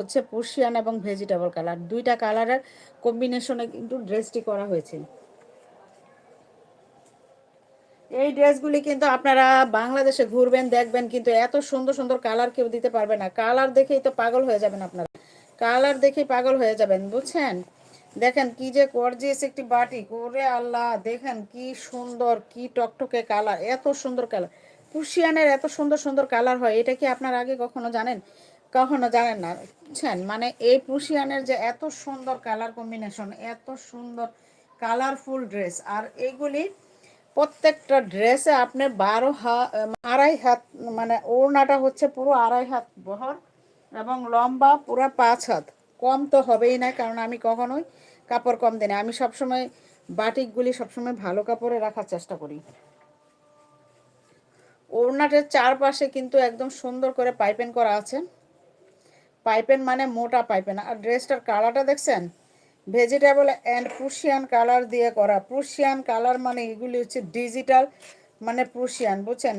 হচ্ছে পার্সিয়ান এবং vegetable colour, দুইটা কালারের কম্বিনেশনে কিন্তু ড্রেসটি করা হয়েছে। এই ড্রেসগুলি কিন্তু আপনারা বাংলাদেশে ঘুরবেন দেখবেন, কিন্তু এত সুন্দর সুন্দর কালার কেউ দিতে পারবে না। কালার দেখেই তো পাগল হয়ে যাবেন আপনারা, কালার দেখেই পাগল হয়ে যাবেন, বুঝছেন। দেখেন কি যে গর্জিয়াস একটি বাটিক, ওরে আল্লাহ, দেখেন কি সুন্দর, কি টকটকে কালার, এত সুন্দর কালার। পার্সিয়ানের এত সুন্দর সুন্দর কালার হয়, এটা কি আপনার আগে কখনো জানেন? কখনো জানেন না, বুঝছেন। মানে এই পার্সিয়ানের যে এত সুন্দর কালার কম্বিনেশন, এত সুন্দর কালারফুল ড্রেস, আর এইগুলি প্রত্যেকটা ড্রেসে আপনি 12 হাত, 2.5 হাত, মানে ওড়নাটা হচ্ছে পুরো 2.5 হাত বহর এবং লম্বা পুরো 5 হাত। কম তো হবেই না, কারণ আমি কখনোই কাপড় কম দিই না। আমি সবসময় বাটিকগুলি সবসময় ভালো কাপড়ে রাখার চেষ্টা করি। ওড়নাটার চারপাশে কিন্তু একদম সুন্দর করে পাইপিং করা আছে, পাইপেন মানে মোটা পাইপেন। আর ড্রেসটার কালারটা দেখছেন, ভেজিটেবল অ্যান্ড প্রুশিয়ান কালার দিয়ে করা। প্রুশিয়ান কালার মানে এগুলি হচ্ছে ডিজিটাল, মানে প্রুশিয়ান, বুঝছেন।